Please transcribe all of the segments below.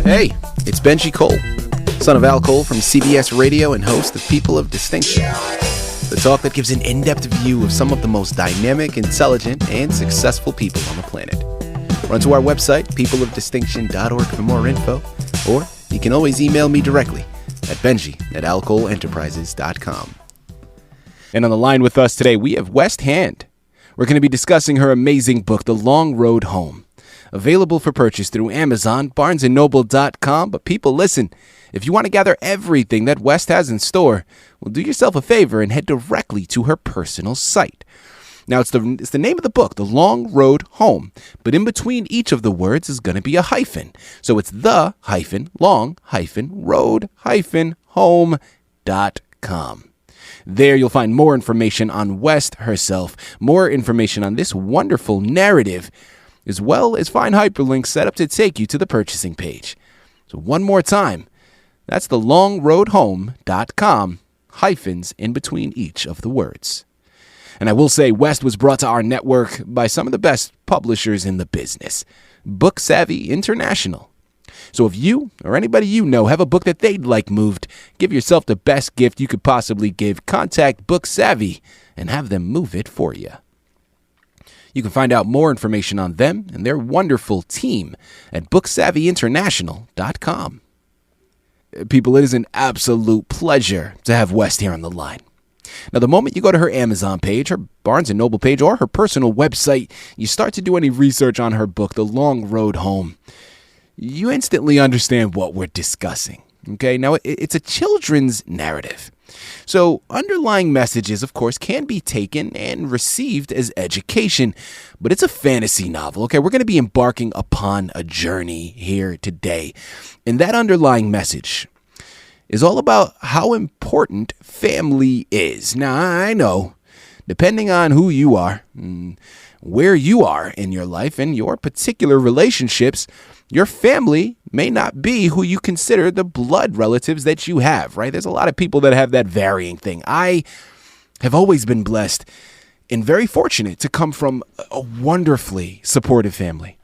Hey, it's Benji Cole, son of Al Cole from CBS Radio and host of People of Distinction, the talk that gives an in-depth view of some of the most dynamic, intelligent, and successful people on the planet. Run to our website, peopleofdistinction.org for more info, or you can always email me directly at benji@alcoleenterprises.com. And on the line with us today, we have West Hand. We're going to be discussing her amazing book, The Long Road Home. Available for purchase through Amazon, barnesandnoble.com. But people, listen, if you want to gather everything that West has in store, well, do yourself a favor and head directly to her personal site. Now, it's the name of the book, The Long Road Home. But in between each of the words is going to be a hyphen. So it's the-long-road-home.com. There you'll find more information on West herself, more information on this wonderful narrative, as well as find hyperlinks set up to take you to the purchasing page. So one more time, that's thelongroadhome.com, hyphens in between each of the words. And I will say West was brought to our network by some of the best publishers in the business, Book Savvy International. So if you or anybody you know have a book that they'd like moved, give yourself the best gift you could possibly give. Contact Book Savvy and have them move it for you. You can find out more information on them and their wonderful team at booksavvyinternational.com. People, it is an absolute pleasure to have West here on the line. Now, the moment you go to her Amazon page, her Barnes & Noble page, or her personal website, you start to do any research on her book, The Long Road Home, you instantly understand what we're discussing. Okay, now it's a children's narrative. So underlying messages, of course, can be taken and received as education, but it's a fantasy novel. Okay, we're going to be embarking upon a journey here today. And that underlying message is all about how important family is. Now, I know, depending on who you are, where you are in your life and your particular relationships, your family may not be who you consider the blood relatives that you have, right? There's a lot of people that have that varying thing. I have always been blessed and very fortunate to come from a wonderfully supportive family.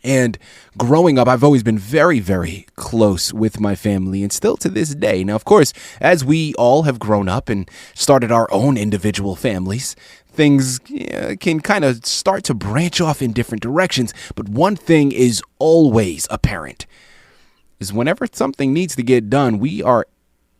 And growing up, I've always been very, very close with my family and still to this day. Now, of course, as we all have grown up and started our own individual families, things can kind of start to branch off in different directions. But one thing is always apparent is whenever something needs to get done, we are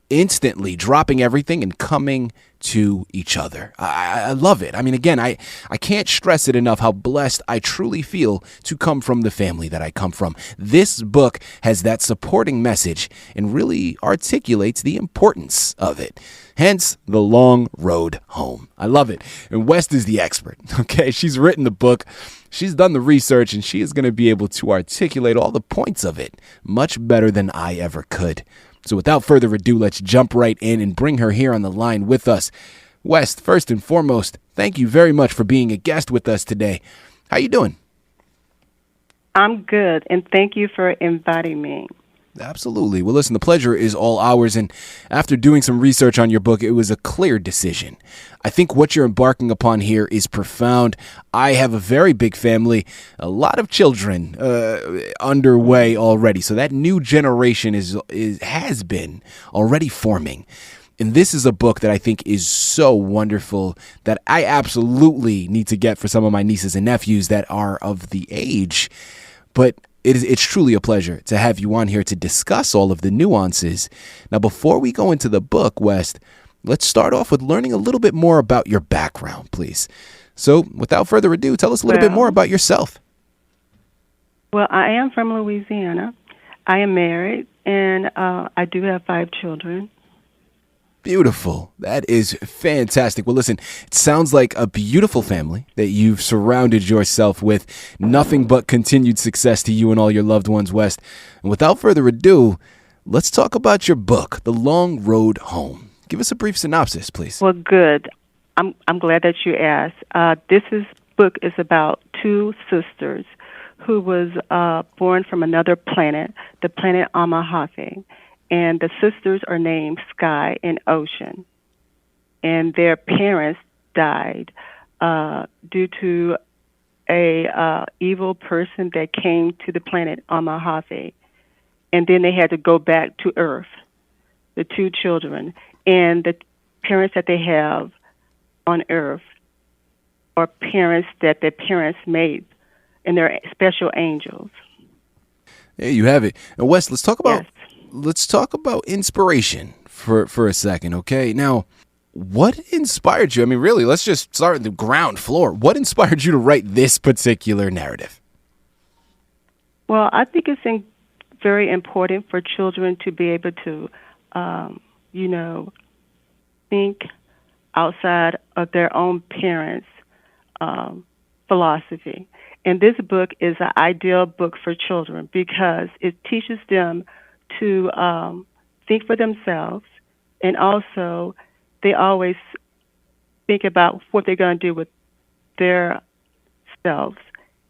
instantly dropping everything and coming to each other. I love it. I mean, again, I can't stress it enough how blessed I truly feel to come from the family that I come from. This book has that supporting message and really articulates the importance of it. Hence, The Long Road Home. I love it. And West is the expert, okay? She's written the book, she's done the research, and she is going to be able to articulate all the points of it much better than I ever could. So without further ado, let's jump right in and bring her here on the line with us. West, first and foremost, thank you very much for being a guest with us today. How you doing? I'm good, and thank you for inviting me. Absolutely. Well, listen, the pleasure is all ours, and after doing some research on your book, it was a clear decision. I think what you're embarking upon here is profound. I have a very big family, a lot of children underway already, so that new generation has been already forming. And this is a book that I think is so wonderful that I absolutely need to get for some of my nieces and nephews that are of the age. But it's truly a pleasure to have you on here to discuss all of the nuances. Now, before we go into the book, West, let's start off with learning a little bit more about your background, please. So, without further ado, tell us a little bit more about yourself. Well, I am from Louisiana. I am married, and I do have 5 children. Beautiful. That is fantastic. Well, listen, it sounds like a beautiful family that you've surrounded yourself with. Nothing but continued success to you and all your loved ones, West. And without further ado, let's talk about your book, The Long Road Home. Give us a brief synopsis, please. Well, good. I'm glad that you asked. This book is about 2 sisters who was born from another planet, the planet Amahave. And the sisters are named Sky and Ocean. And their parents died due to a evil person that came to the planet Amahave. and then they had to go back to Earth, the two children, and the parents that they have on Earth are parents that their parents made, and they're special angels. There you have it. And Wes, Yes. let's talk about inspiration for a second, okay? Now, what inspired you? I mean, really, let's just start at the ground floor. What inspired you to write this particular narrative? Well, I think it's very important for children to be able to, think outside of their own parents' philosophy. And this book is an ideal book for children because it teaches them to think for themselves, and also they always think about what they're going to do with their selves,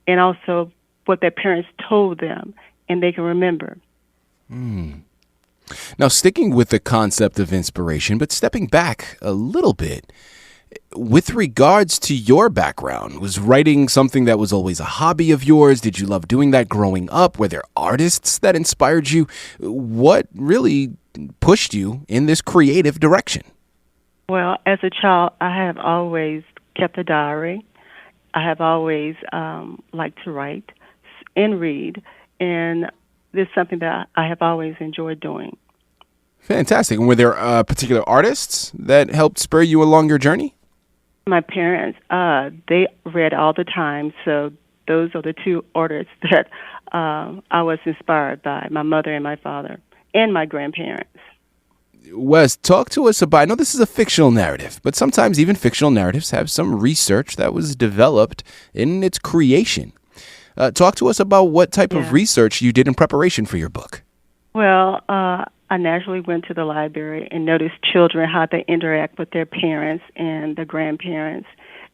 and also what their parents told them, and they can remember. Now, sticking with the concept of inspiration, but stepping back a little bit, with regards to your background, was writing something that was always a hobby of yours? Did you love doing that growing up? Were there artists that inspired you? What really pushed you in this creative direction? Well, as a child, I have always kept a diary. I have always liked to write and read, and this is something that I have always enjoyed doing. Fantastic. And were there particular artists that helped spur you along your journey? My parents, they read all the time, so those are the two artists that I was inspired by, my mother and my father, and my grandparents. Wes, talk to us about, I know this is a fictional narrative, but sometimes even fictional narratives have some research that was developed in its creation. Talk to us about what type of research you did in preparation for your book. Well, I naturally went to the library and noticed children, how they interact with their parents and the grandparents.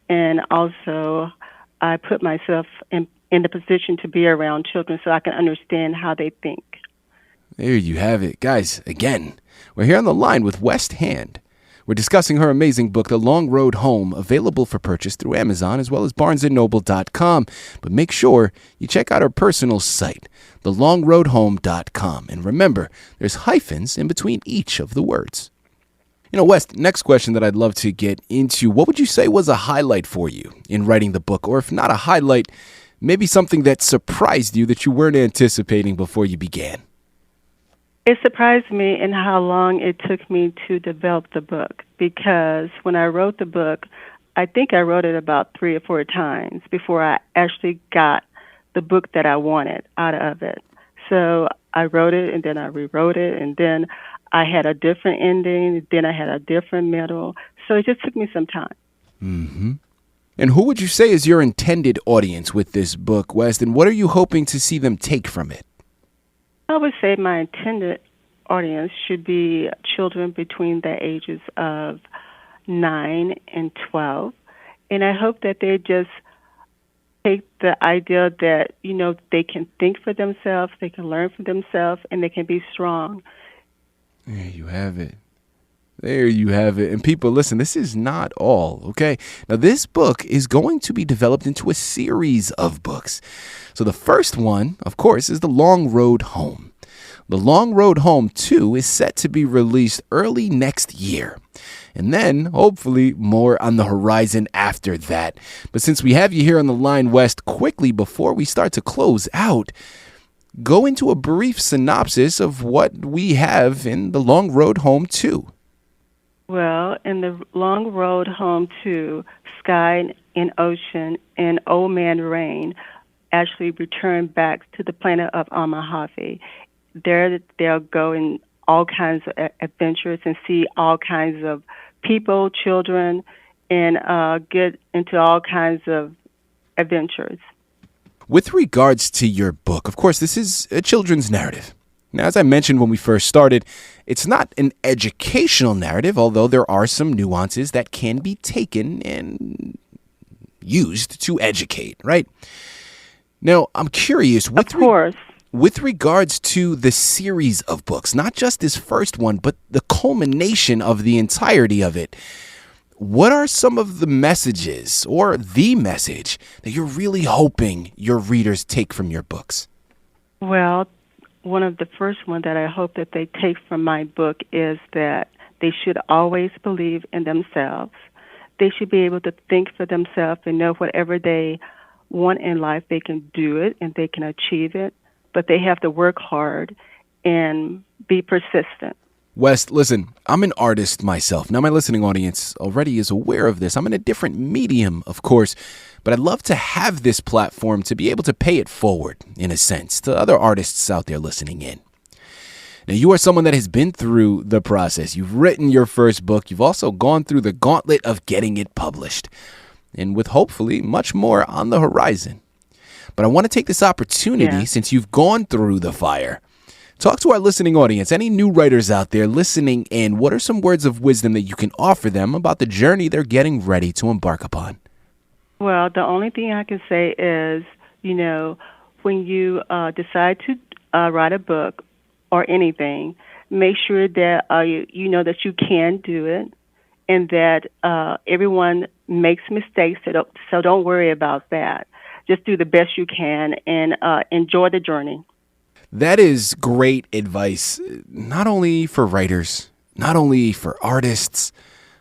And also, I put myself in the position to be around children so I can understand how they think. There you have it. Guys, again, we're here on the line with West Hand. We're discussing her amazing book, The Long Road Home, available for purchase through Amazon as well as barnesandnoble.com. But make sure you check out her personal site, thelongroadhome.com. And remember, there's hyphens in between each of the words. You know, West, next question that I'd love to get into, what would you say was a highlight for you in writing the book? Or if not a highlight, maybe something that surprised you that you weren't anticipating before you began? It surprised me in how long it took me to develop the book, because when I wrote the book, I think I wrote it about 3 or 4 times before I actually got the book that I wanted out of it. So I wrote it, and then I rewrote it, and then I had a different ending, then I had a different middle. So it just took me some time. Mm-hmm. And who would you say is your intended audience with this book, West, and what are you hoping to see them take from it? I would say my intended audience should be children between the ages of 9 and 12. And I hope that they just take the idea that, they can think for themselves, they can learn for themselves, and they can be strong. There you have it. There you have it. And people, listen, this is not all, okay? Now, this book is going to be developed into a series of books. So the first one, of course, is The Long Road Home. The Long Road Home 2 is set to be released early next year. And then, hopefully, more on the horizon after that. But since we have you here on the line, West, quickly before we start to close out, go into a brief synopsis of what we have in The Long Road Home 2. Well, in The Long Road Home 2, Sky and Ocean and Old Man Rain actually return back to the planet of Amahave. There they'll go in all kinds of adventures and see all kinds of people, children, and get into all kinds of adventures. With regards to your book, of course, this is a children's narrative. Now, as I mentioned when we first started, it's not an educational narrative, although there are some nuances that can be taken and used to educate, right? Now, I'm curious, with regards to the series of books, not just this first one, but the culmination of the entirety of it, what are some of the messages or the message that you're really hoping your readers take from your books? Well, one of the first one that I hope that they take from my book is that they should always believe in themselves. They should be able to think for themselves and know whatever they want in life, they can do it and they can achieve it, but they have to work hard and be persistent. West, listen, I'm an artist myself. Now, my listening audience already is aware of this. I'm in a different medium, of course, but I'd love to have this platform to be able to pay it forward, in a sense, to other artists out there listening in. Now, you are someone that has been through the process. You've written your first book. You've also gone through the gauntlet of getting it published, and with hopefully much more on the horizon. But I want to take this opportunity, since you've gone through the fire, talk to our listening audience, any new writers out there listening in. What are some words of wisdom that you can offer them about the journey they're getting ready to embark upon? Well, the only thing I can say is, when you decide to write a book or anything, make sure that you know that you can do it and that everyone makes mistakes, so don't worry about that. Just do the best you can and enjoy the journey. That is great advice, not only for writers, not only for artists,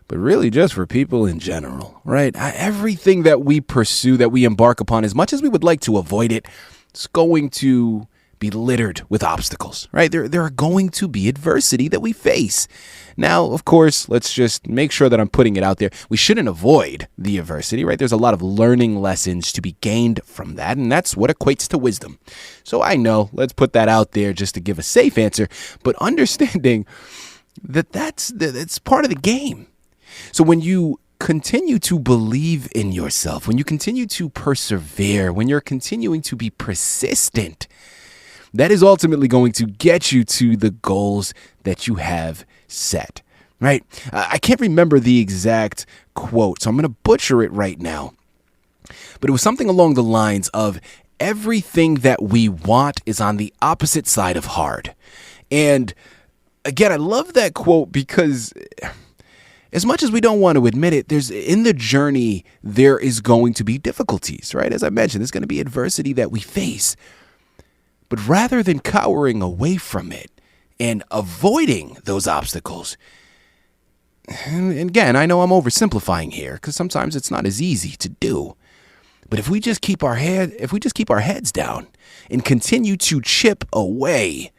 but really just for people in general, right? Everything that we pursue, that we embark upon, as much as we would like to avoid it, it's going to be littered with obstacles, right? There are going to be adversity that we face. Now, of course, let's just make sure that I'm putting it out there. We shouldn't avoid the adversity, right? There's a lot of learning lessons to be gained from that, and that's what equates to wisdom. So I know, let's put that out there just to give a safe answer, but understanding that that's part of the game. So when you continue to believe in yourself, when you continue to persevere, when you're continuing to be persistent, that is ultimately going to get you to the goals that you have set, right? I can't remember the exact quote, so I'm going to butcher it right now. But it was something along the lines of, everything that we want is on the opposite side of hard. And again, I love that quote because as much as we don't want to admit it, in the journey, there is going to be difficulties, right? As I mentioned, there's going to be adversity that we face. But rather than cowering away from it and avoiding those obstacles, and again, I know I'm oversimplifying here because sometimes it's not as easy to do. But if we just keep our heads down and continue to chip away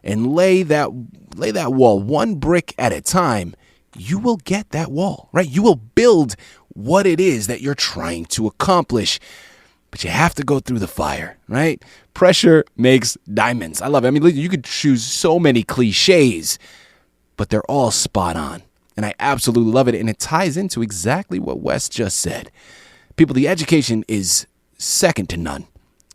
and lay that wall one brick at a time, you will get that wall, right? You will build what it is that you're trying to accomplish. But you have to go through the fire, right? Pressure makes diamonds. I love it. I mean, you could choose so many cliches, but they're all spot on. And I absolutely love it. And it ties into exactly what Wes just said. People, the education is second to none.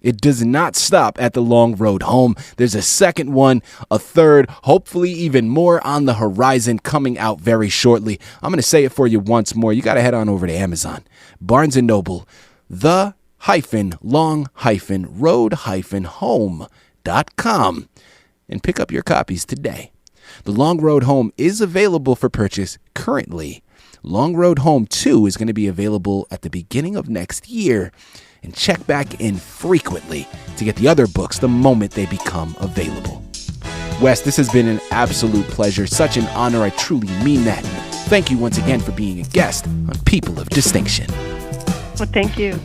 It does not stop at the long road home. There's a second one, a third, hopefully even more on the horizon coming out very shortly. I'm going to say it for you once more. You got to head on over to Amazon, Barnes & Noble, the-long-road-home.com and pick up your copies today. The Long Road Home is available for purchase currently. Long Road Home 2 is going to be available at the beginning of next year. And check back in frequently to get the other books the moment they become available. Wes, this has been an absolute pleasure. Such an honor. I truly mean that. Thank you once again for being a guest on People of Distinction. Well, thank you.